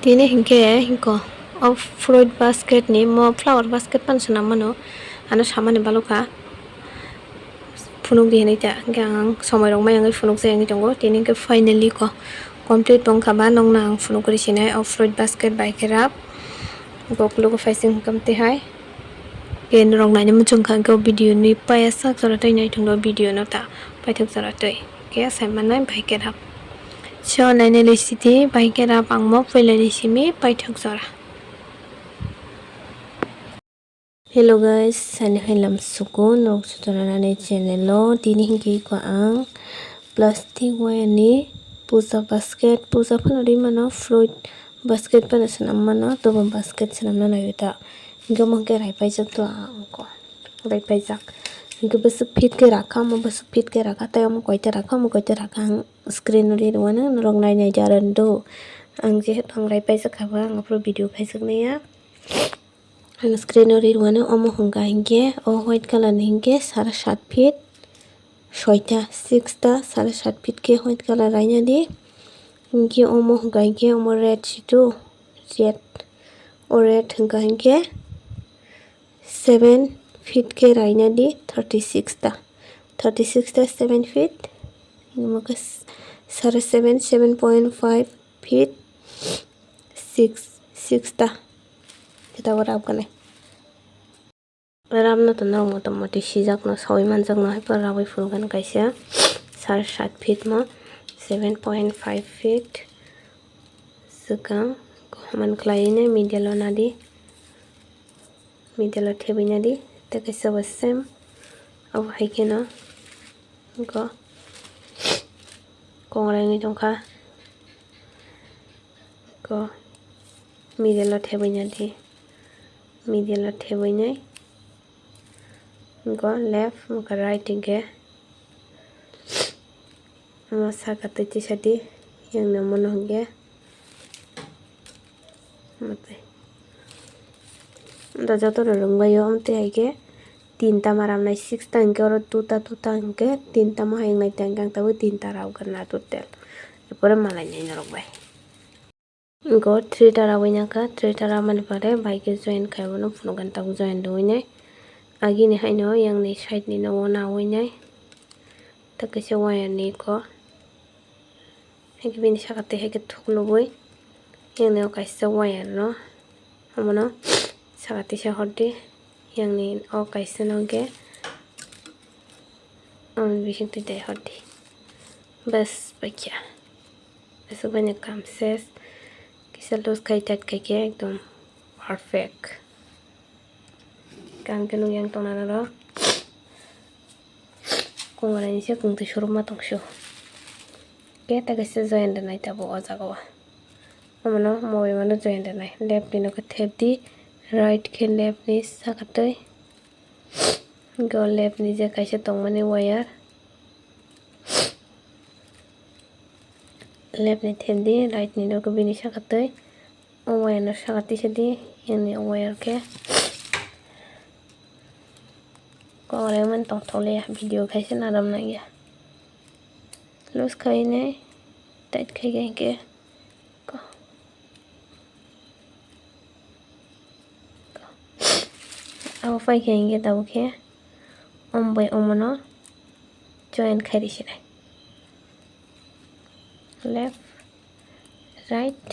Tini hingke hingko of fruit basket ni mo flower basket pan sana mano ano samani baluka phunuk di ni ta gang somai rong mai ang phunuk se ang tongo tini ke finally ko complete tong khaba nong nang phunuk ri sinai of fruit basket by kerap goklu ko facing kamte hai ken rong nai ni chung khang ko video ni pa ya sak jara tai nai thong video no ta pai thuk jara tai ke sai manai by kerap so nai ne city by kerap ang mo pele ni simi pai thuk jara. Hello guys, sani hilam suku nok sutarana channel lo tini hingki ko ang plastic wire ni puja basket puja phanari mano fruit basket pana sanam mano to basket sanam na yuta gamo ke rai pai jak to angko rai pai jak ge bus fit ke rakha mo bus fit ke rakha tay mo koite rakha mo koite rakha ang screen ri wana rong nai nai jaran do ang je thang rai pai jak khaba ang upload video khai jak ya ang screen ri wana omo hungka hingke o white color ni hingke 7.5 feet 6.7 feet ke white color raina di hingke omo hungka hingke omo red situ red o red hungka hingke 7 feet ke raina di 36 ta 7 feet maka 7.5 feet 6 ta kita warap kane ram na tan rong motamoti sijak no soi manjak no hai par rawi fulgan kaisa 7.5 feet mo 7.5 feet sekang man klaine middle nadi middle thebi nadi ta kaisa wasem aw haike no ko kongrang ni jongkha ko middle thebi nadi middle thebi nai go left muka right hingke masa kate tisati yang namono hingke mate da joto rungbayo amte haike 3 ta maram nai 6 ta hingke oro 2 ta hingke 3 ta mo hayang nai tangkang tabu 3 ta raw kana total epore malai nai narokbai go 3 ta rawi naka 3 ta ramani pare bike join khaibono phunugan tabu join doinai agini haino yang ni side ni no na oinai ta kaisa wire ni ko hege bini sakate hege thuklubui yang ni kaisa wire no amono sakate sa hordi yang ni o kaisa no ge bising ti dai hordi bas bakya bas bani kam ses kisa los kaitat kake ekdom perfect kan kenung yang tonana ro kongara ni se kungti shuruma tongsho ke ta kaisa join da nai tabo o jaga amono mobai mano join da nai left ni no ke thep di right ke left ni sakatoi go left ni je kaisa tongmani wire left ni thep di right ni no ke bini sakatoi o wire no sakati sedi yang ni wire ke kongre man tong thole video khaise naram na ya los khaine tait khai ge ke ko aw fai ge ge taw ke ombai omono join khairi sinai left right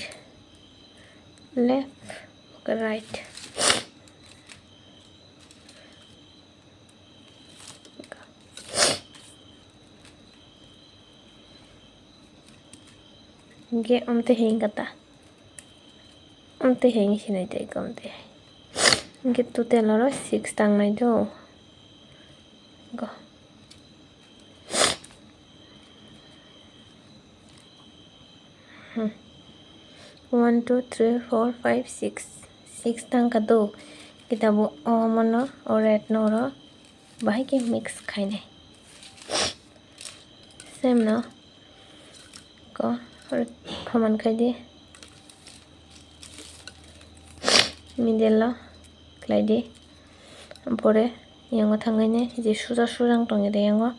ge omte hengata omte hengi sinai dai komte ge total oro 6 tang nai do go 1 2 3 4 5 6 tang ka do kitabo omono o red no ro bahai ke mix khaine same no ko kaman khai di middle lo klai di pore yango thangai ne je suja surang tongi de yango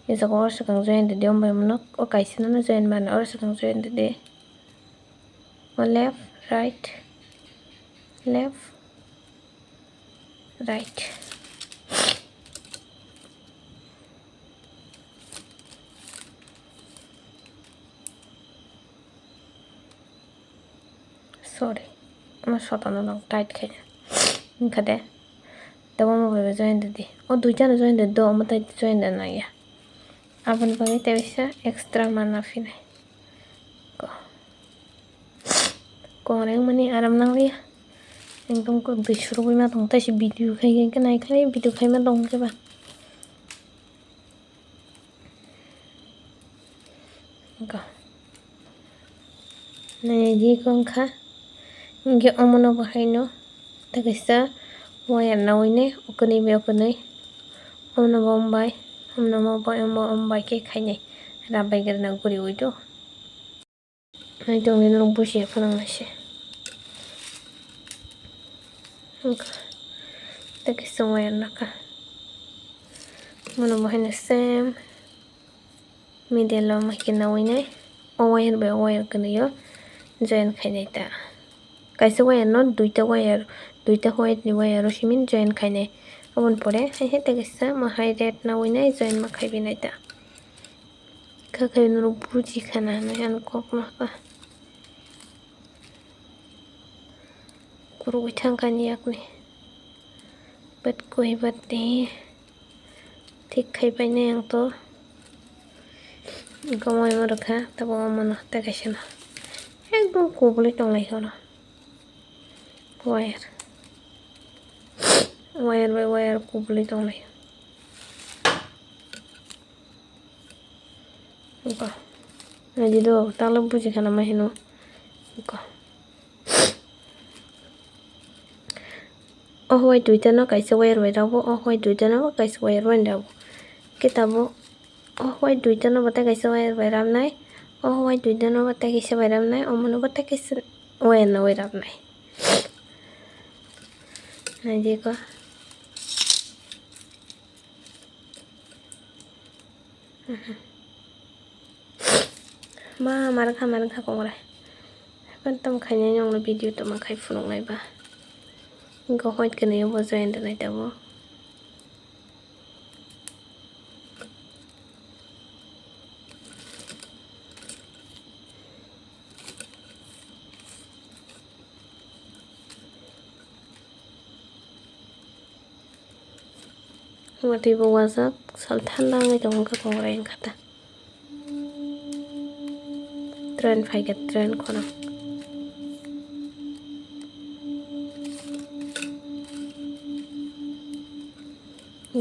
ye jago or sakang join de ombai mono o kaisa no join man or sakang join de o left right, left, right. Sorry, আমার শতানো নং tight খাই খাদে তবে mobile join দিদি ও দুইটানো join দিদ আমার তাই join দেন না ইয়া আপন বাকি তেইশা এক্সট্রা মানা ফিনে koreng mani aram nang liya एकदम को 200 रुपये में तो तैसे वीडियो खाई के नहीं खाई वीडियो खाई में दong के बा का नहीं जी कौन खा इनके अमनो बहाइनो तो कैसा वो यार ना वही ने उकनी अमनो बम्बाई अम्बाई के खाई नहीं राबाई करना गुरी हुई तो नहीं तो उन्हें लोग बुझे फलांग से tak semua yang nak mana bahan sem media lo makin nawinai wire by wire kena yo join khainai ta kaisa wire no duita wire white ni wire ro simin join khainai obon pore hai ta kaisa ma high rate nawinai join ma khaibinai ta kakai no buji khana na an kok na ka kuru thangkani yakni bat koi bat ni ঠিক খাই পাই না yang to গমাই মরখা তবে মন হতে গেছে না একদম কুবলি টংলাই হলো ওয়ার বাই ওয়ার কুবলি টংলাই কা আজি দো তাহলে বুঝি খানা মাহিনো কা hoai duita no kaisa wire bai rabo hoai duita no kaisa wire bai rabo kitabo hoai duita no bata kaisa wire bai ram nai hoai duita no bata kaisa bai ram nai omono bata kaisa wire no bai ram nai nai deko ma marga kongrai kan tam khanya nyong na video to ma khai phunong nai ba Go white can you was in the night abo. What if was a sultan lang I don't go over in kata. Trend fight get trend corner.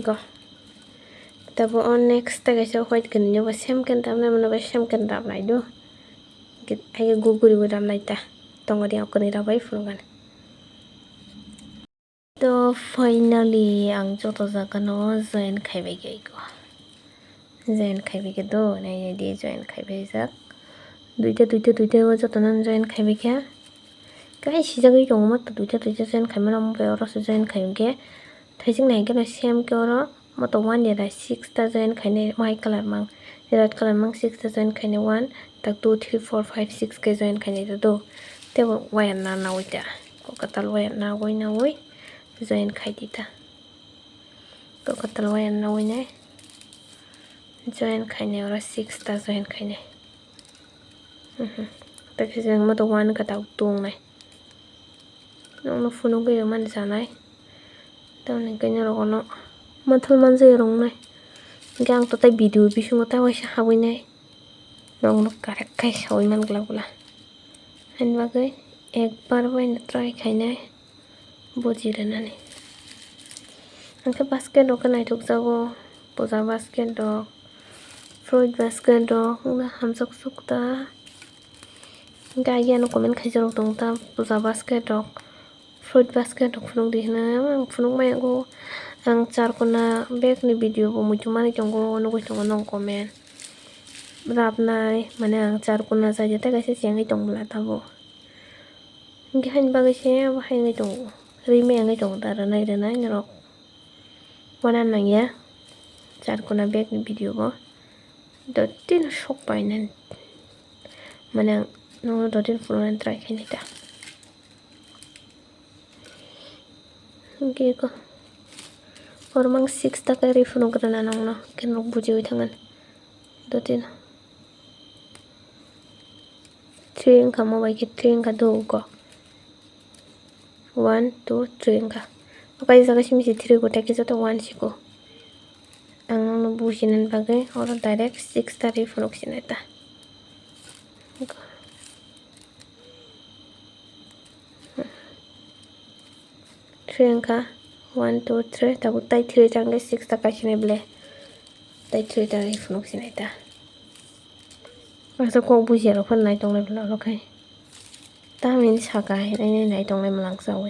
Go. Tabo on next tagay sa white kan nyo basem kan tam na mana basem kan tam na do. Git ay guguri bo tam na ita. Tongo di ako ni rabay funugan. To finally ang joto jaga no join khaibe gai ko. Join khaibe ke do nai di join khaibe jak. Duita wa joto nan join khaibe kya. Kai si jaga yong mat duita join khaibe na mo be oro so join khaibe ke. Thajing nai gana same ke oro moto 1 yara 6 ta join khaine white color mang red color mang 6 ta join khaine 1 tak 2 3 4 5 6 ke join khaine do te wire na oita ko katal wire na oi join khai dita ko katal wire na oi nai join khaine ora 6 ta join khaine tak jeng moto 1 ka tak tung nai no phunu ge man janai tawne kanya rogono mathal manje rong nai gang to tai video bisung ta waisa habui nai rong no karak kai soi man gla han bagai ekbar bai na try khai nai buji renani angke basket ro kanai thuk jago poja basket ro fruit basket ro na hamsak sukta ga no comment khai jaro tong ta poja basket ro fruit basket ro phunung di na phunung mai go ang char kona bag ni video bo muju mani tongo no ko tongo nong comment rap nai mane ang char kona sa jete kaise sengai tongla tabo ngi han ba kaise ba hai ngai tongo ri me ngai tong ta ra nai rok wana nang ya char kona bag ni video bo dotin shop painan mane no dotin fulan try khinita Hingke ko ormang 6 taka ri funograna nongno kenrok bujiwi tangan dotin 3 wngka mobai ke 3 wngka do ko 1 2 3 wngka okai jaga simisi 3 ko teki joto 1 siko ang nongno bujinan bagai oro direct 6 ta ri funok sinai ta 3 wngka 1 2 3 tabu tai 3 jangke 6 ta kasinai bele tai 3 ta ri funok sinai ta Masa kok bujiaro pon nai tongnai bela lokai tamin saka hinai nai tongnai malang sawe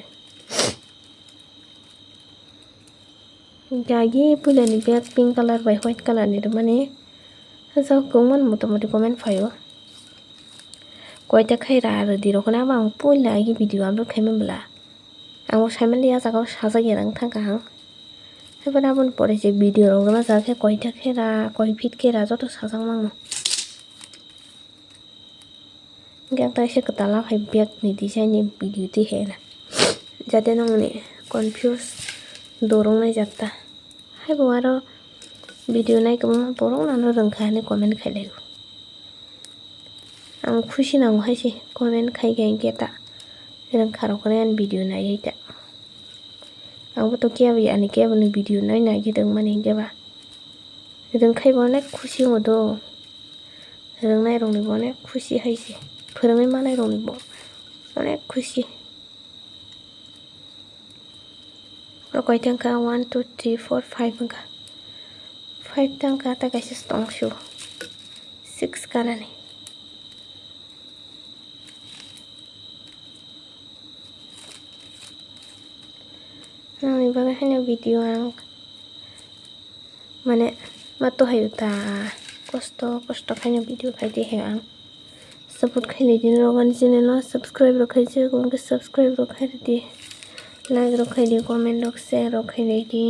Gagi pulani bag pink color by white color ni mani hasa kongman motamoti comment phayo koita khaira rodi rokona bang pula gi video upload khaimon bela ang saiman dia jaga sajak yang thangka ang hebana bon pore je video rok ma jake koita khera koi feet khera joto sajak mangno Gak ta se ketala hai bag ni design ni video ti hena jate nongni confuse dorong nai jatta hai bo aro video nai ko borong nano rongkha ni comment khailai ang khushi nang haisi comment khai gai geta rongkha rok an video nai ita ang bo to kya bi ani kya ni video nai nai gidang mani geba rongkhai bo nek khushi modo rongnai rong ni bo nek khushi haisi फोरोंनाय मानाय रंनि bo अनेक खुशी Rokai tangka 1 2 3 4 5 angka 5 tangka ta kaisa stongshu 6 kanani nang bagai hanya video ang mane mato hayuta kosto hanya video khaiti he ang support khaile din rogan channel no subscribe ro khaise gonke subscribe ro khaire di like ro khaile comment ro share ro khaile di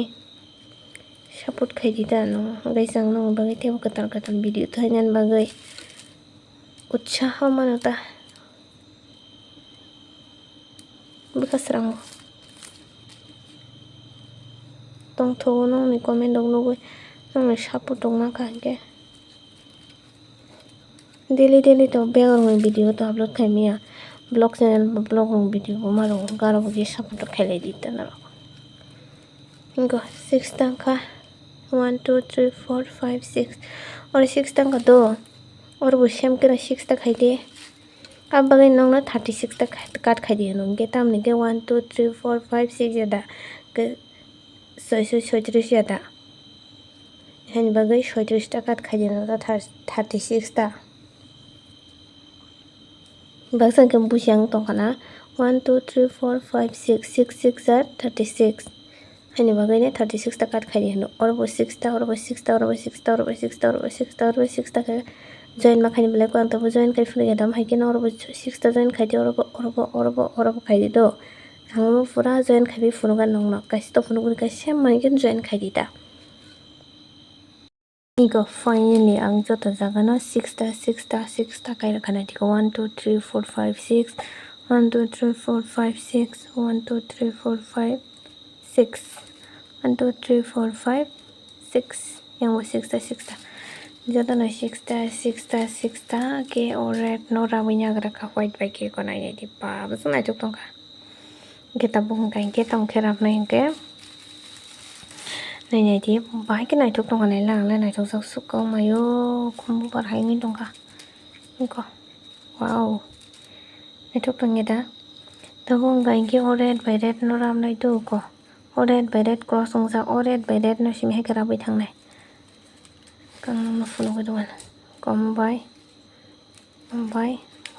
support khaidi da no gaisang no bagai tebo katal video thainan bagai utsaha manata bekasrang tong tho no ni comment dong no nong support dong na ka ke daily to background video to upload khaimia blog channel blog video maro garo gi support khailai dita na ingo 6 tangka 1 2 3 4 5 6 or 6 tangka do or bo sem kira 6 ta khaide abagai nongna 36 ta kat khaide no ge tamni ge 1 2 3 4 5 6 jada ge 36 jada hen bagai 36 ta kat khaide no 36 ta Baksan ke busiang tongkana 1 2 3 4 5 6 6 6 are 36 hani bagai ne 36 ta kat khaidi hano orbo 6 ta orbo 6 ta orbo 6 ta orbo 6 ta orbo 6 ta orbo 6 ta join ma khani bele ko anta bo join kai phule dam hai ke na orbo 6 ta join khaidi orbo khaidi do angmo pura join khaibi funuga nongno kaisi to funugun kai sem mai ke join khaidi ta Igo finally ang joto jaga no 6 ta kai rakhana tiko 1 2 3 4 5 6 1 2 3 4 5 6 1 2 3 4 5 6 1 2 3 4 5 6 yang 6 ta joto no 6 ta ke red no rawinya graka white by ke ko nai di pa bus nai tok tongka kita bung kai ke tong kherap nai ke Nai di bahai ke nai tok tongka nai lang nai tok sak sukau mayo kumbu par hai min tongka Ingko wow nai tok tong da tabung gai ke red by red no ram nai tu ko red by red cross ongsa red by red no sim he kara bai thang nai kang no funo ko duan kom bai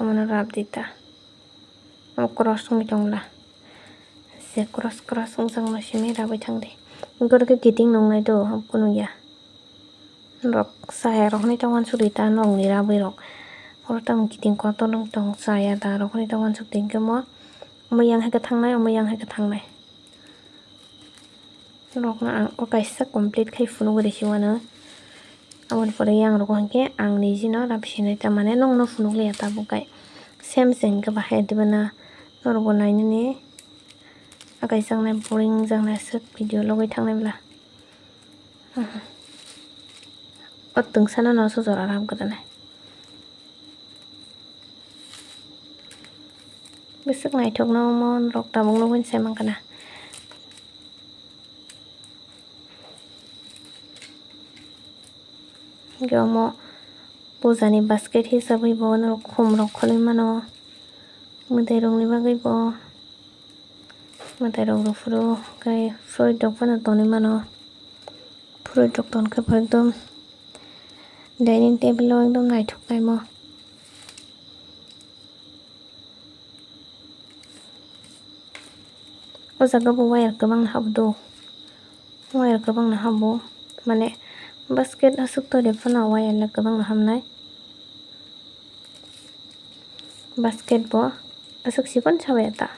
amana rap dita cross ong tongla se cross ong no sim he ra bai thang de Gor ke kiting nong nai do kuno ya rok saya rok ni tawan surita nong ni ra bai rok or tam kiting ko to nong tong saya da rok ni tawan suk ting ke mo yang ha ka thang nai rok na ang o kaisa complete khai funo gre si wana amon pore yang rok ke ang ni jino rap sinai ta mane nong no funo le ta bukai sem seng ke ba he dibana nor bo nai ni आखाइ जांनाय बरिं जांनाय सोब video लगाय थांनायब्ला अतों साना न सजरा Ram गोदानाय besok naitok no mon rok tabung lo winsa mangkana gyomo pujani basket hisabai bo no khum rok kholoi mano mutai rok ni bagai bo mutai rok rufru kai fruit rok fano tonoi mano fruit rok tonkhe ekdom dining table o ekdom naitok naimo o jaga bo wire kwbang habdo wire kwbang no habo mane basket asuk tore phano wire no kwbang no hamnai basket bo asuk sikon sabai ta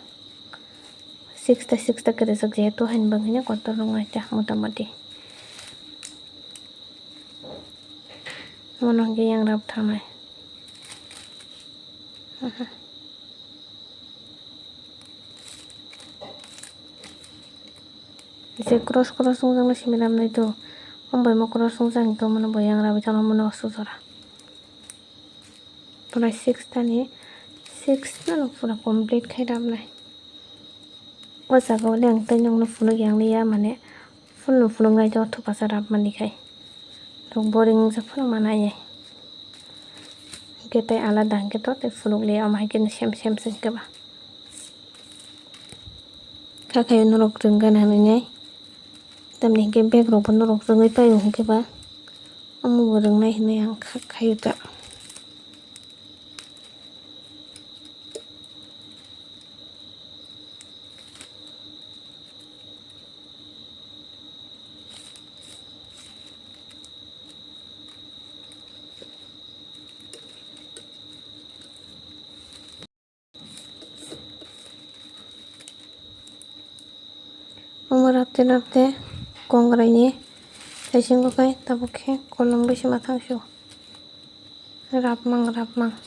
6 ta keresok jehetu hain bangina kotor rong aita motamoti mono ge yang rap thamai je cross ungjang simiram nai to ombai mo cross ungjang to mono boyang rabi tano mono sujora pura 6 tani 6 no pura complete khai ramnai o jaga leng tai nong no phunu yang liya mane phunu ngai to thupasa rap mani khai to boring ja phunu manai ke tai alada ke to te phunu liya amai ke sem sing ba kakai norok renggan hanai tamni ke bag rok bo norok rengai pai ke ba amu bo rengnai hinai ang khayu ta umur rapte kongrai ni taisingo kai tabukhe kolong besi mathang shu rapmang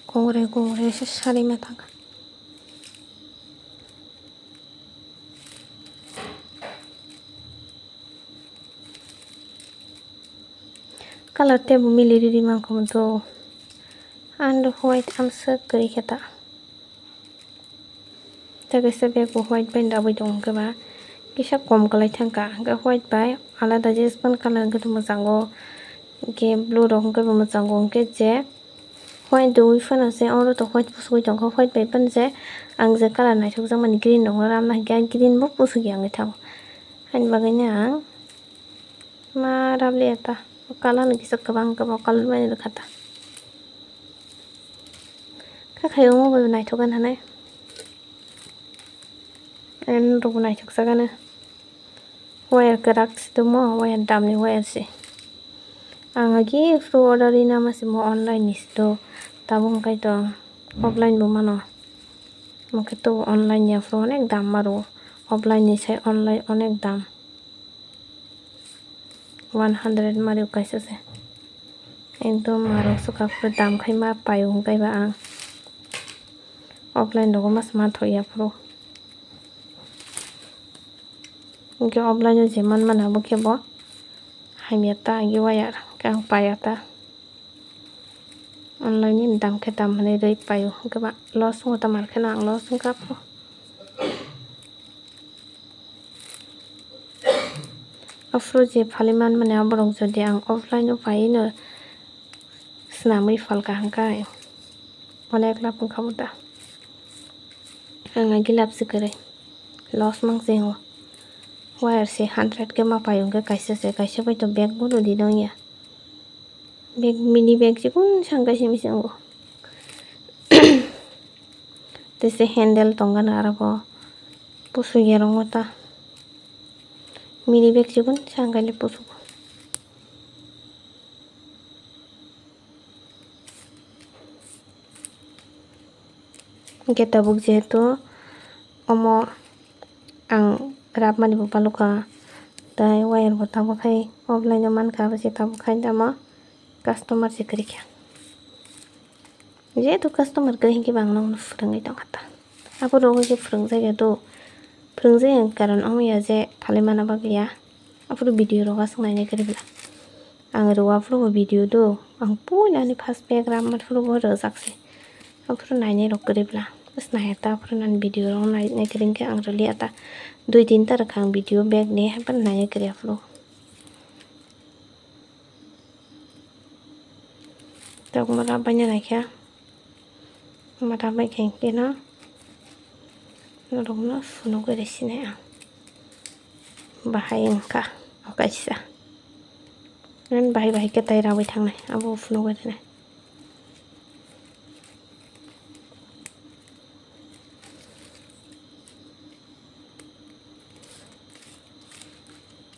kongrai se sari mathang color te bo miliri mang ko to and white amsa kari khata tagai se be white pen dabai dong ke ba kisa kom kalai thangka ga white bai alada je spon color ke mojango ke blue rok ke mojango ke je white dui phano je oro to white pusui dong white bai pan je ang je color naithok jang mani green dong ramna ga green bo pusui yang thang hain bagai na ma rabli eta color ni kisa kabang color bai khata khayo mo bai naithokan hanai en rok naithok sagana wire kerak sidomo wire damni wire si angagi fru order ina masimo online ni sto tabung kai to offline bo mano moke to online ya fru onek dam maro offline ni sai online onek dam 100 mario kaisa se ekdom maro suka fru dam khai ma payo kai ba ang offline logo mas ma thoya fru ke offline je man mana bo ke bo haimeta agi wire kang payata online ni dam ke dam hane rei payo ke ba loss mo ta mar khana ang loss ka po afro je phaliman mane aborong jodi ang offline o pai no snamai falka hangkai onek lap khabuta ang agi lap sikare loss mang sengo wire se 100 ke ma payong ke kaisa bai to bag bo di dong ya bag mini bag jikun sangkai simi sango tese handle tongana arabo pusu gerong mata mini bag jikun sangkai le pusu kita buk jehetu omo ang rap mani bo paluka tai wire bo tabo khai offline man kha se tabo khai dama customer se kari kya je to customer kari ki bang nong phrangai tong khata abo rogo je phrang jaiga to फोरोंजाया कारण आंनिया जे फाले मानाबा गैया आफोर video रगासं नायनाय करिब्ला आं रवाफोरबो video दो आं पुनानै first Begram मारफोरबो रोजाकसै आफोर नायनाय रक करिब्ला बस नायता आफोर नान भिडिअ रग नायनाय करिंके आं रलि आता 2-3 तरह आं भिडिअ बैग ने हपन नायनाय करि आफोर तक मरा banyak naik ya mata baik yang kena nurungna funo gede sini ya bahaya engkau oke sih kan bahaya kita irawi tangnai abu funo gede nih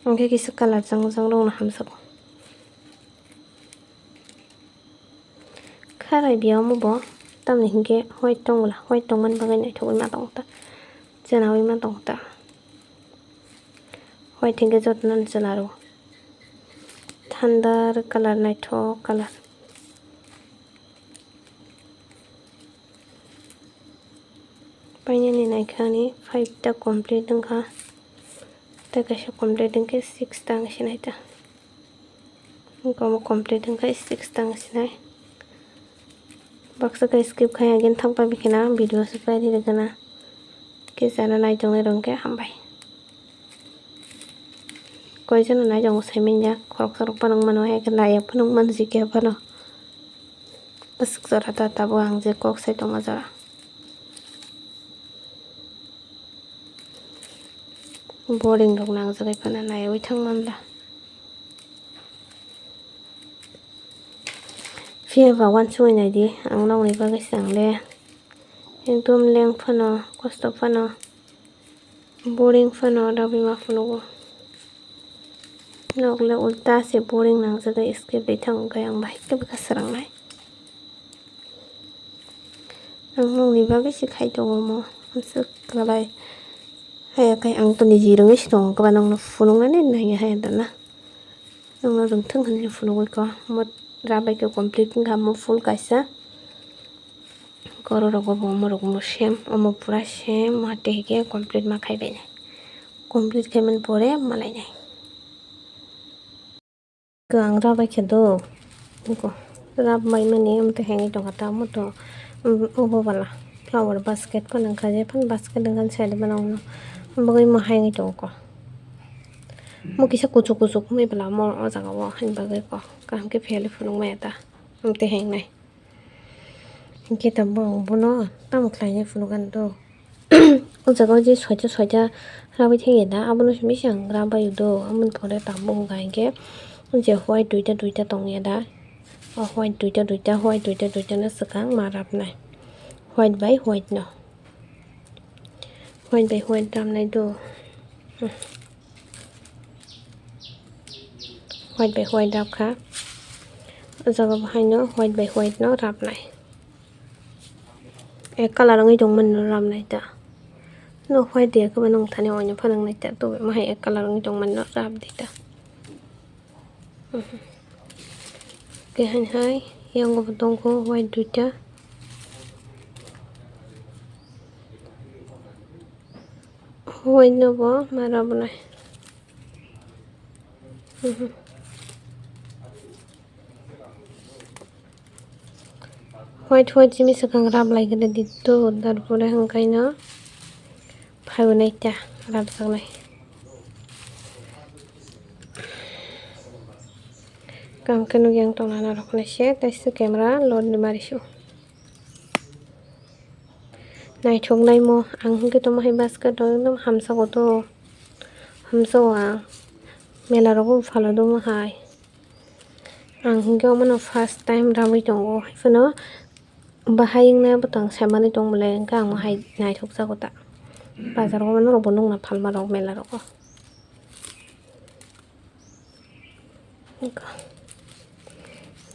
oke kisah kalah jang rong hamsab खाराय बियाव मबो तमनि हिंके white Tangla white तंगमन बगायनाय थगै मा दंता जनावै मा दंता white हिंके जतनान जनारो थान्दार colour नायथो colour पाइनानि नायखानि 5 ता complete दंखा तकाशो complete दंके 6 ता सिनायता गम complete दंखा 6 ता सिनाय बक्सा का स्किप खाया गेन थांपा बिखना वीडियो से पाइदि रगना के जाना नाय जंग रंगे हामबाय कोई जन नाय जंग सैमिन्या खरक सरक पनंग मनो है के नाय पनंग मन जिके पनो बस जरा ताबो आं जे कक साइ दंग जरा बोरिंग दं नां जगाय पना नाय बै थांमानला फियाबा वान सुइनायदि आं नावनि बागै सांले एकदम लें फनो खस्थ फनो बोरिंग फनो दाबि मा फनो नगले उल्टा से बोरिंग नां जगाय स्किप दै थां गाय आं बाहाय के बखसरांनाय आं नावनि बागै से खाय दङमो हमसो गलाय हाया गाय आं तो निजि रोङै से दं गबा नंनो फुनंनानै नाय हाया दाना नंनो रोंथों होननो फुनगैखौ मत राबाय के कमप्लीट गामो फुल काइसा करो रगो मरगो सेम अमो पूरा सेम माटे के कमप्लीट मा खाइबाय कमप्लीट खाइमन परे मालायनाय आं राबाय के दो को राब माइ मने हमते हेंगे दंगाता मतो ओबो वाला फ्लावर बास्केट को नंखा जे फन बास्केट नंगन साइड बनावनो बगै म हाइङै दंको मो किसा कुचु कुचु खमै बला म अजागा व हन बगै को काम के फेले फुनुङ मायता हमते हेंनाय के त बनो तम ख्लाइने फुनुगन दो अजागा जे सयजा राबाय थेगे दा आबनो मिसां राबाय दो अमन परे ताबो गायके जे व्हाइट दुइटा दंया दा व्हाइट दुइटा न सकां मा राबनाय व्हाइट बाय व्हाइट न व्हाइट बाय व्हाइट राबनाय दो व्हाइट बाय व्हाइट राबखा अजागा बाहायनो व्हाइट बाय व्हाइट न राबनाय एक कलरङै दंमोन न राबनाय दा न व्हाइट दे खबा नंग थाने अयनो फोरोंनाय दा तो माहाय एक कलरङै दंमोन न राब दे दा केहाय यांगो दंको व्हाइट दुइटा व्हाइट नबो मा राबनाय व्हाइट जिमी सकां राब लायगोन दितो दारपुरे हंकायनो फाइवनाय ता राब जागनाय काम के नुयांग तंगना रखनाय से तैसे कैमरा लोड मारिसु नायथोंनाय मो आं हंके तो माहाय बास्केट एकदम हामसागो तो हामसावा मेला रगो फालो दो माहाय आं हंके मनो फर्स्ट टाइम राबै दंगो फनो बाहायना बतang सामानै दंमोनलाय ओंका आं माहाय नायथोक जागो दा बाजाराव मनो रबो दंना फालमाराव मेला रगो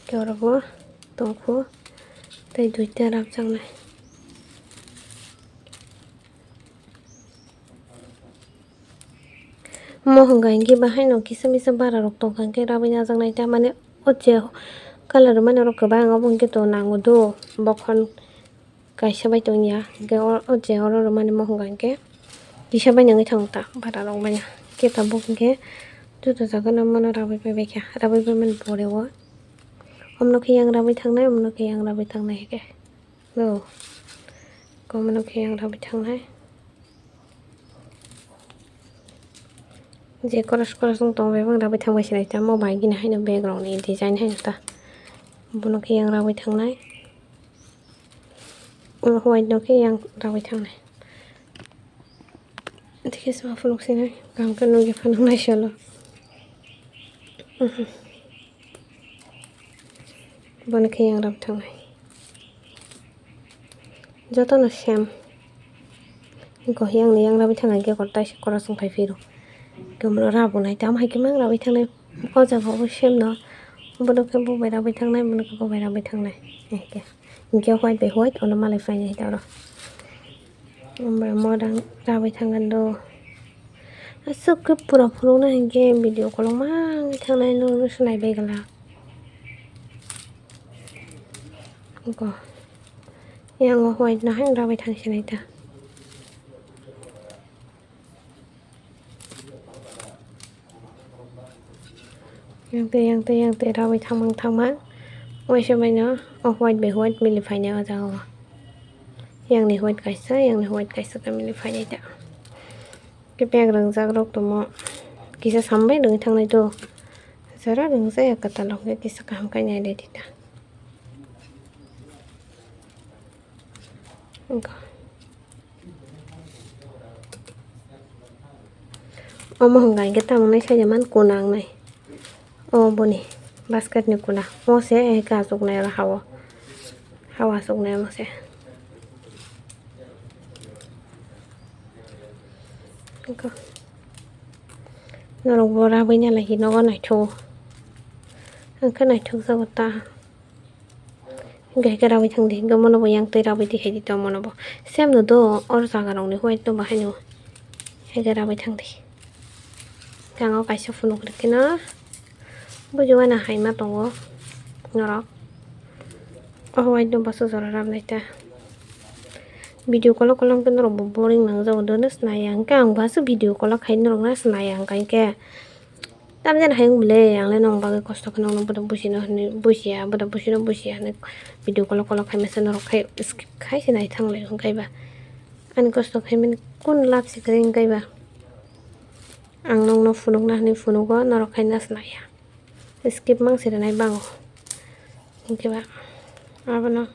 केवरबो दंखो तै दुइटा राब जागनाय मोहंगा इंगे बाहाय न किसा बारा रक दंखा के राबै ना जागनाय ता माने ओचे कलर माने रक बा आं बुंके तो नांगो दो बखन काइसा बाय दंया के ओचे और माने मोहंगा के Kisah banyak ngecang tak pada orang banyak kita bukan tu tu jaga nama rabi pe bekya rabi pe men pore wa omno ki yang rabi thang nai omno ki yang rabi thang nai ke no ko omno ki yang rabi thang nai je koras sung tong be bang rabi thang bai sinai ta mo bai gina hai na background ni design hai ta bono ki yang rabi thang nai white no ki yang rabi thang nai देखिए इसमें आप लोग से ना काम करने के fun होना चलो बन के yang rab thang joto no sem ko yang ni yang rab thang ke kortai se kora sung phai firu kemro rabu nai tam hai ke mang rab thang nai ko ja bo sem no bono ke bo bai rab thang nai bono ke bo bai rab thang nai ke ke white be white ono malai fai nai ta ro modang rabi tangan do asuk ke pura-pura na game video kalau mang tangan no sunai begala ko yang white na hang rabi tang sinai ta yang te rabi thang mang oi se mai no white be white mili fai na ja yang ni white kaisa yang ni white kaisa ka mili fai na ta ke pek rang jak rok to mo kisa sambai dong thang nai to sara dong sa ya kata lok ke kisa kam kai nai de ta omo hanggai ke tang nai sa jaman kunang nai o boni basket ni kuna mo se ka sok nai ra hawa sok nai mo se norong bora banya lagi nogo nai tho angka nai tho sa ta gai ka rabi thang de gamono bo yang te rabi dikhai di to mono bo sem no do or jaga rong ni white to bahai no he ga rabi thang de kango kaisa funuk lekina bujuana hai ma tongo norok o white do basu jora ram nai ta video call kolong ke norok boring nang jaw do nas na yang ka ang basu video call khai norok nas na yang kai ke tam jan hai bule yang le nong ba kosto khano no boda busino ni busia boda busino busia ne video call khai mesen norok khai skip khai sinai thang le kai ba an kosto khai men kun lap sikring kai ba ang nong no funuk na ni funugo norok khai nas na ya skip mang sira nai bango kai ba abono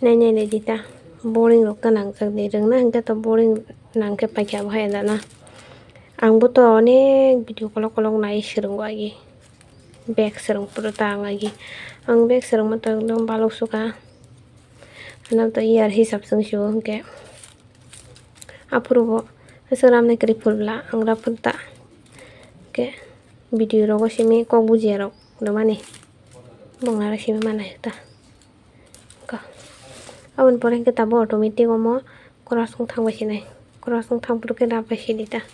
nai le dita boring rok ta nang jak de reng na hingka to boring nang ke paikya bhai da na ang bo to onek video kolong nai sirung agi back sirung pura ta agi ang back sirung ma to dom balok suka anam to year hisab sung shu hingke apurbo seram ne kri fulbla ang ra fulta ke video rogo simi kok bujia rok do mani bongara simi mana ta abon pore ke tabo automatic omo korasung thang bai sinai korasung thang puru ke rabai silita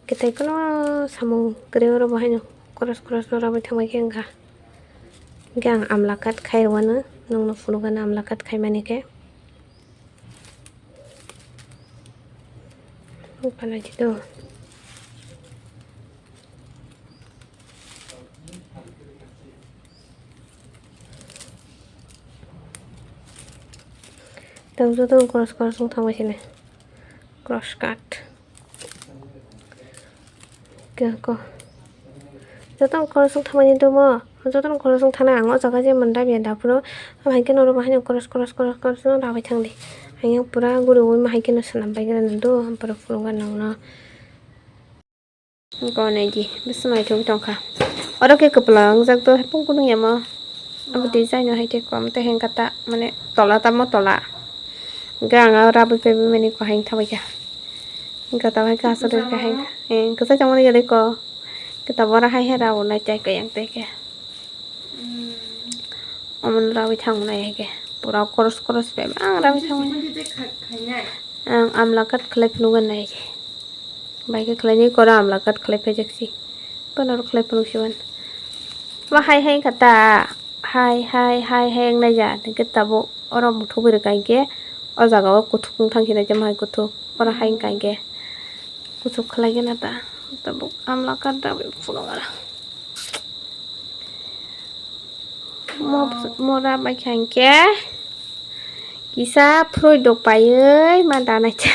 ketai kono samung kre oro bahai no koras no rabai thang bai ke angka gang amla kat khai wana nong no funu gana amla kat khai mani ke pala jito tang joto cross sung thang bai sinai cross cut ke ko joto cross sung thang bai to mo joto cross sung thana ang o jaga je manda bi da puro hai ke no bahai no cross no rabai thang de ang pura guru oi ma hai ke no sanam bai gana do pura puro ga nang no ko nai di bismai thong tongkha oro ke kapla ang jak to pung kunung yama abu design no hai te kom te heng kata mane tola tamo tola gang rabi pe meni ko hang thabai ka kata hai ka sa ka hang ka sa chamani gale ko kita bora hai hera onai chai ka yang te ke amon rabi thang nai ke pura cross pe ang rabi thang ang amla kat khlai pnu gan nai bai ke khlai ni kora amla kat khlai pe jaksi panor khlai pnu siwan wa hai kata hai hang nai ja ke tabo oro muthu bir kai ke o jaga o kuthuk thangkina jamai kuthuk ora hain kainge kuthuk khlaigena ta tabuk amla kat da phulongara mora bai kainge kisa froi dok paioi ma danai cha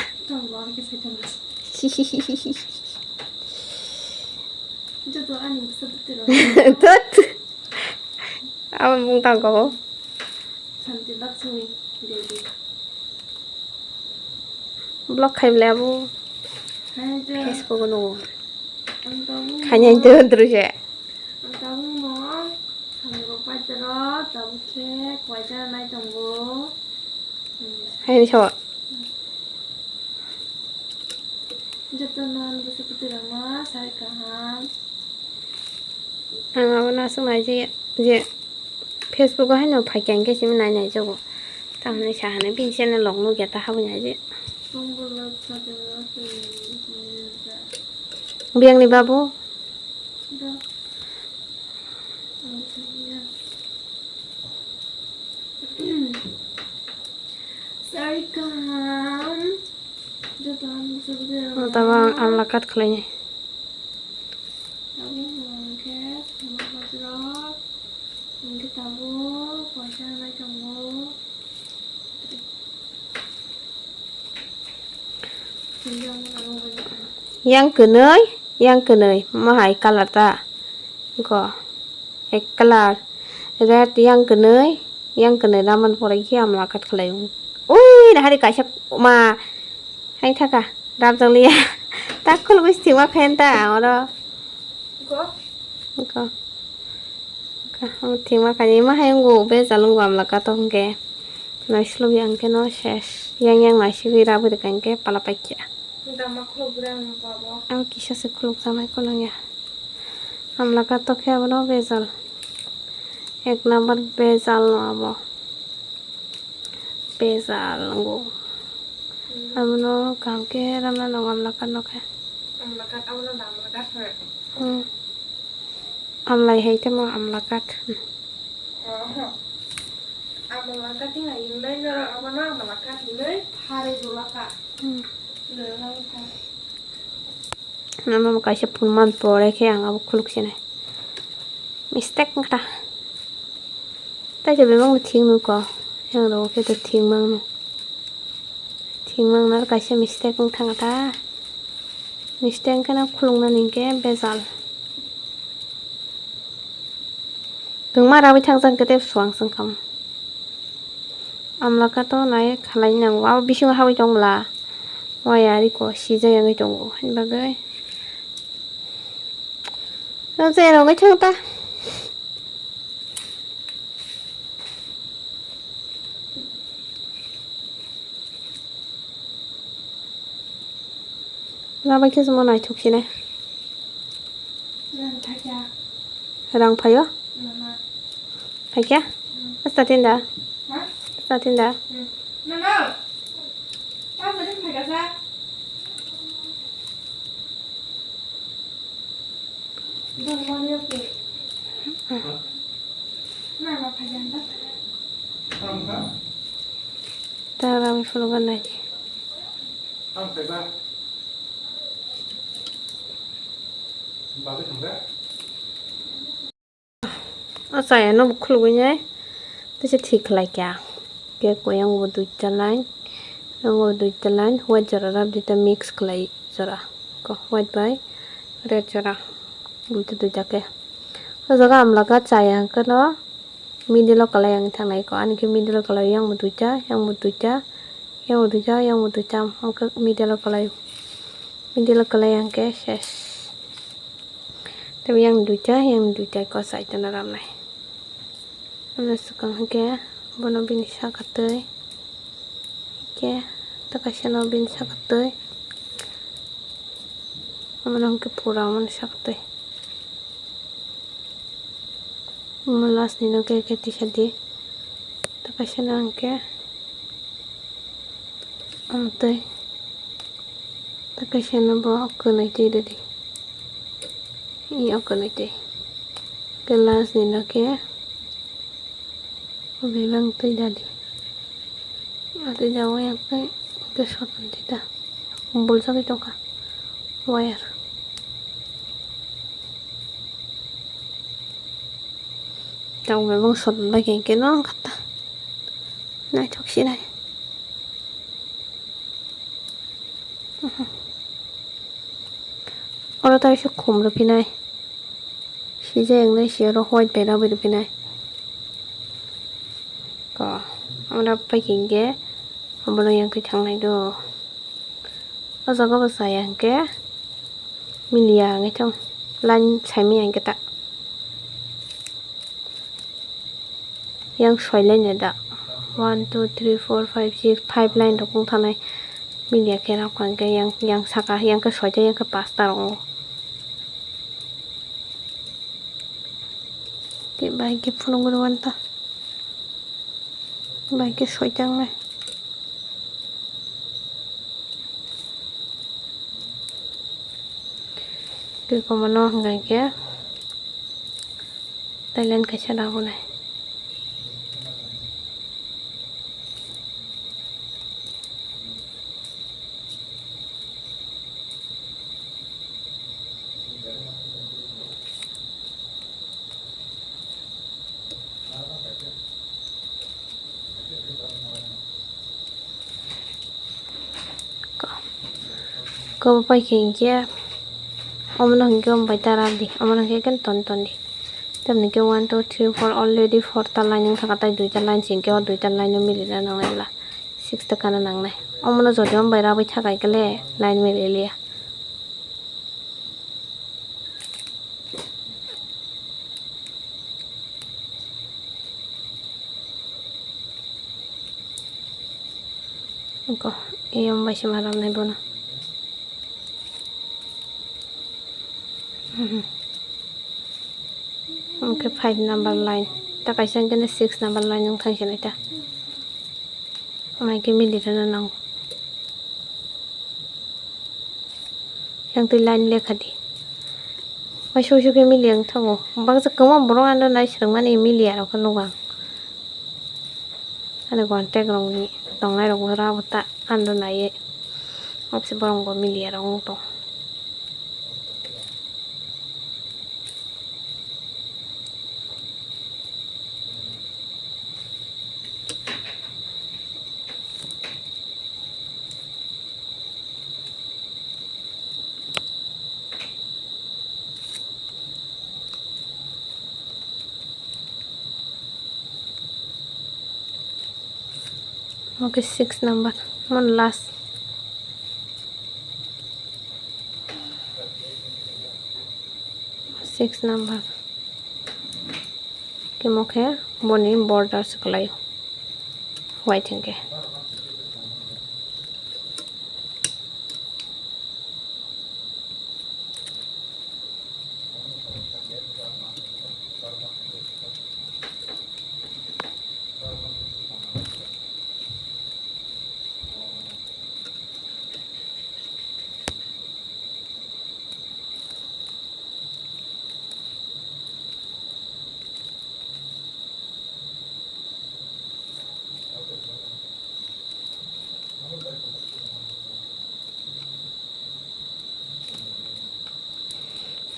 tot abang bung tang ko Santi Lakshmi Devi. blog khaimle abu Hai Facebook no Antamu khanya terus ya mo kami bapak cerot tahu ke kuaca naik tunggu hai cho jatuhan bersih putih ramah saya kaham ang abo na sumai je Facebook hai no phai keng ke sim nai nai jo tamne cha hane bin sen long no geta ha bunya je tunggu lagi biang ni babu dah saya kaham jatuhan bersih putih ramah tabang amla kat khlai tahu ke sama bapak cerot mungkin tahu kuaca naik tunggu yang kenai mahai color ta ko ek color red yang kenai raman porai ki amla kat khlai ui dah hari kaisa ma hai thaka ram janglia takul bis thima khen ta oro ko thima kani ma hai ngo be jalung amla ka to ge naislo yang ke no shesh yang naisi wi rabu de kan ke pala pakya Dama kilogram babo. Aku kisah sekuluk sama kolongnya. Amla kato khe abono bezal. Ek number bezal no abo. Bezal ngo. Abono kam ke ramna no amla kano khe. Amla kat awal amla kat fer. Amla heite mo amla kat. Amla kat tinggal inlay na abono amla kat inlay hari dulu kat. Nama kaisa pulman pore khe ang abo khuluk sine. Mistake ngata. Ta je bemang thing nu ko. Yang ro ke to thing mang nu. Thing mang na kaisa mistake ng thanga ta. Mistake kana khulung na ningke bezal. Tungma rawi thangjang kete suang sangkam. Amla ka to nai khalai nang wa bising hawi jongla. Wayari ko sija yang jonggo han bagai. Nó xe rồi cái chân ta ra bánh semua này chụp xin này rang phải á phải kia asta tinda asta tinda Nana, sao giờ phải cả ra? Đừng bao nhiêu kì. Này mà phải dần đất. ta ra mình follow cái này Không phải ba. Ba cái thằng đấy. ở sai nó bục khulu nhé tôi sẽ thiệt lại cả cái của yang vô tụi jalan yang vô tụi jalan white jara ra đi ta mix kelai jara ko white by red jara buat tu jaga jaga amla ka caya ke no middle kelai yang thang này có anh cái middle kelai yang một cha yang một cha yang một cha yang một cha ang ke middle kelai yang ke ses tapi yang dua cha có sai cho nó ram này nó sukang ke bono bin sakatoi ke takasano bin sakatoi amanong ke pura man sakatoi malas nino ke tisadi takasano ke amtoi takasano bo okunai tedi iya okunai te kelas nino ke Bilang tuh jadi Ada jawa yang kayak kesotan tidak kumpul sakit dong kak wire tahu memang sotan bagian kenal kata nah cok sih nih orang tahu sih kum lebih nih si jeng nih si orang white beda lebih nih kok orang bagian ke orang yang kecang nih tuh Asa ko basa yang ke milia ngay trong lan chai mi yang kita yang soi lên ya da 1 2 3 4 5 6 5 line dok kung thanai milia ke ra kwan ke yang saka yang ke soi yang ke pasta rong ke bai ke phunong go wanta bai ke soi jang này cái con mà nó ngày kia tay lên cái xe đạp này có bài kinh kia ông nó cái ông bài taram đi ông nó cái ton đi tầm này cái 1 2 3 4 already 4 ta line yang thakata 2 ta line sing ke 2 ta line no mili na nang la 6 ta kana nang nai ông nó jodi ông bài ra bai thakai ke le line mili lia ko ông bài xem haram nai bona Okay, 5 number line. Ta kaisan kena 6 number line yung thang siya ita. May kimili na nang. Yang tu line lekha di. May shushu kimili yang thango. Bang sa kuma borong ando na sirang mani imili aro kan luwang. Ano kontek rong ni. Tong na rong ra buta ando na ye. Opsi borong ko mili aro ngong to. Okay, 6 number. One last. Six number. के मुखे बोनी border sekali white yang ke.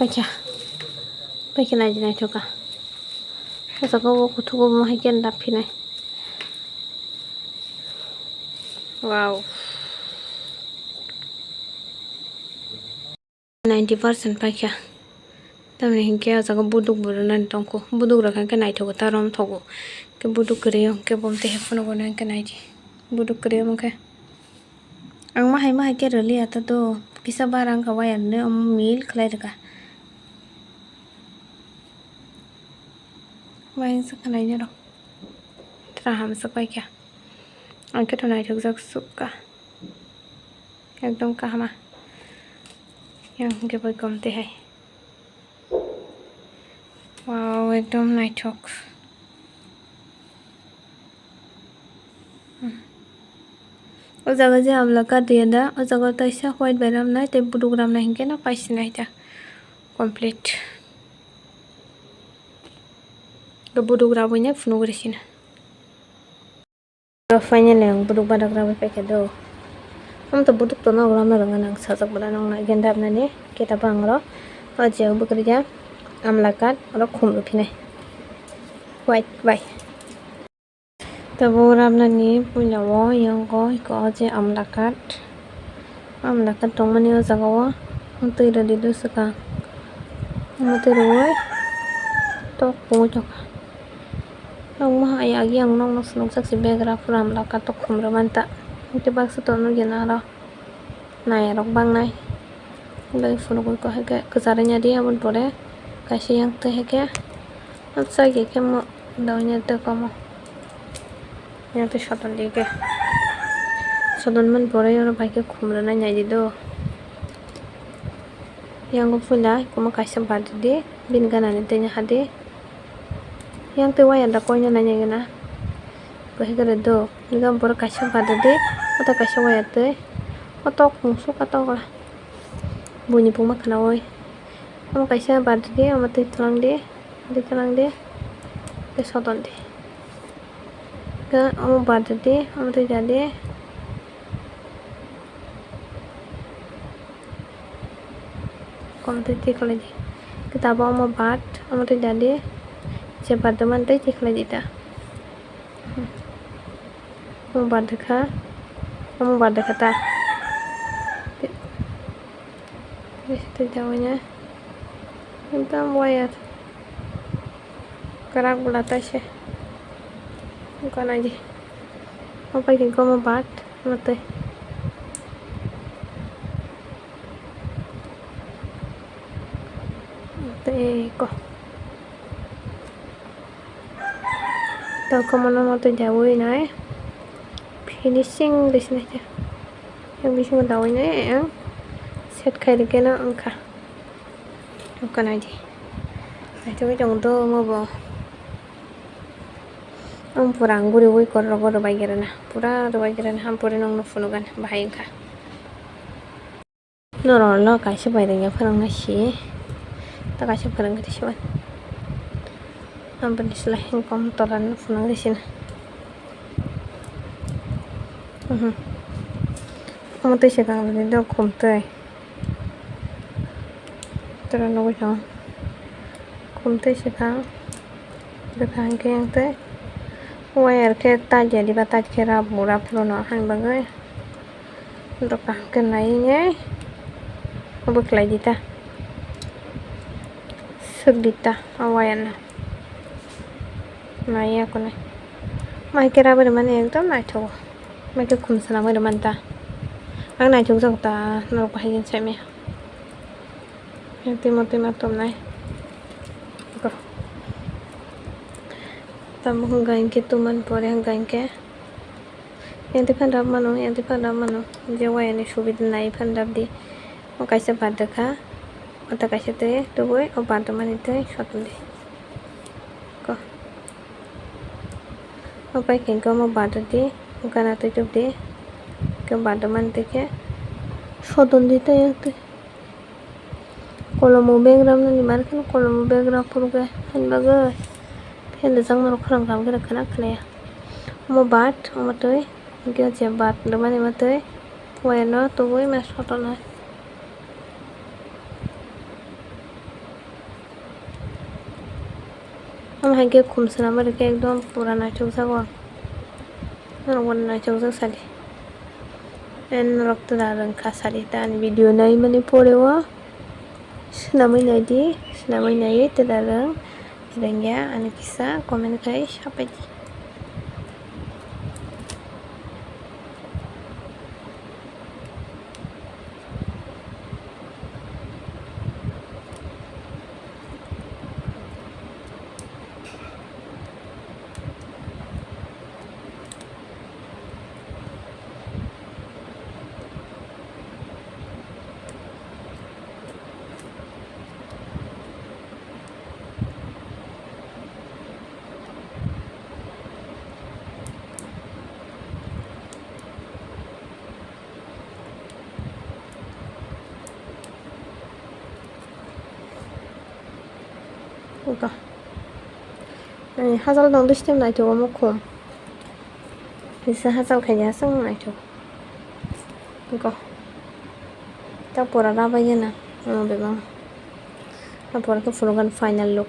Baca na jinay choka. Sa ko kutugo mo hikin dapi na. Wow. 90% baca. Tamne hinke sa ko buduk burunan tongko. Buduk rakan ke nai thogo tarom thogo. Ke buduk kriyo ke bomte hefono ko nan ke nai ji. Buduk kriyo mo ke. Ang mahai ke rali ata to kisa barang ka wayan ne mil khlai ka. Bayang sekalai ni dong. Teraham sekai क्या angke to nai thok suka एकदम kahma yang ke boy komte hai wow एकदम nai thok o jaga je amla ka diya da o jaga ta isa white baram nai te program nai hinke na paisi nai ta complete ke buduk rabunya funuh resina Finally ang buduk badak rabai pakai do. To buduk to no gram na rangan ang sajak bala nang na genda apnani kita bang ro aje bekerja amlakat ro khum ro phine white bai tabo ramnani punawo yang ko aje amlakat tongmani o jagawo tui ro didu suka tui ro oi to ko jaka nong ma ay agi ang nong nong saksi begra pura amlakat to khum ro manta itu bakso to no gena ro nai rok bang nai bai funo ko hake kesaranya dia abon pore kasih yang teh hake atsa ge kemo dawnya te komo yang te shoton dige sodon man pore yor bai ke khumra na nyai do yang ko pula kuma kasih bad de bin gana ne te nya hade yang te waya da ko nya na nya gena ko hake do ngam pore kasih bad de ata kasih waya te otok musuh kata lah bunyi puma kena woi kamu kaisa bad dia amat telang dia ke soton dia ke kamu bad dia amat jadi kamu tik lagi kita bawa mau bad amat jadi cepat teman tik lagi ta kamu bad kata itu jauhnya tentang wayar kerak belatase bukan aja apa yang kamu bat mate kok tau kamu mau jauhin aja finishing di sini aja yang bisa ngetahuinya ya set kayak gini angka bukan aja itu yang tuh mau bawa pura anggur woi korro bagirana pura hampure nong nufunugan bahaya ka noro kasih bayarnya perang nasi tak kasih perang ke sini hampir istilah yang komtoran nufunang di sini kamu tuh sih kalau tidak komtoy terus nunggu jangan kumte sekarang depan ke yang teh wire ke taja di batas kira murah peluang hang bagai untuk ke lainnya ubek lagi ta segita awayan nah iya aku nih mai kira bagaimana yang tuh nah coba mai ke kum selama deman ta ang nah coba ta nol pahin saya yang timur tom nai kok tamu hanggain ke tuman pore hanggain ke yang ti pandap mano jawa ini subid nai pandap di o kaisa padaka ata kaisa te to boy o pantaman ite shotun di kok apa ken ko mo bada di kana te job di ke pantaman te ke shotun di te yang te kalau mau background nih mana kan kalau mau background pun ke kan bagus kan dasang mau kurang kamu kena ya mau bat mau tuh mungkin aja bat depan ini tuh wayno tuh boy mas foto nah हम हागे खुमसना मरे के एकदम पूरा नाचो सगो नरवन नाचो सली N रक्त दारन खासाली तान video नाय माने परेवा senamai nayi tedarang irengya ane kisah komen kai siapa ji 그러니까 아니 하살동 드시면 나이 저거 먹고 bisa hasil kaya sang này thôi có tao pura ra bây giờ nè bị bang tao pura cái phần final look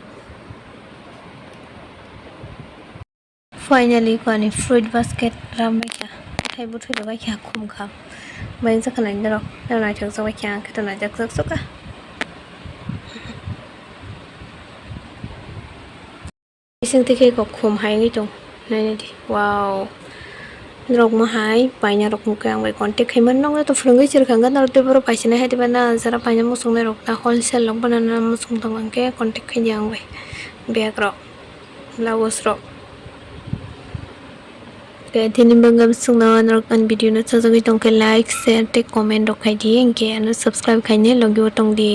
finally có này fruit basket ram bây giờ thay bút thôi bây giờ khum kham bây giờ cái này đó tao nói trước sau bây giờ cái này chắc sức á isang tiki ko khum hai ngi tong này đi wow rok mo hai paina rok mo kang bai contact khai man nong to frungai chir khang gan te bro paisina hai te bana zara paina mo sung ne rok ta wholesale long bana na mo sung tang ke contact khai jang bai bag rok blouse rok ke thini bangam sung na rok an video na cha jang tong ke like share te comment rok khai di engke an subscribe khai ne logi tong di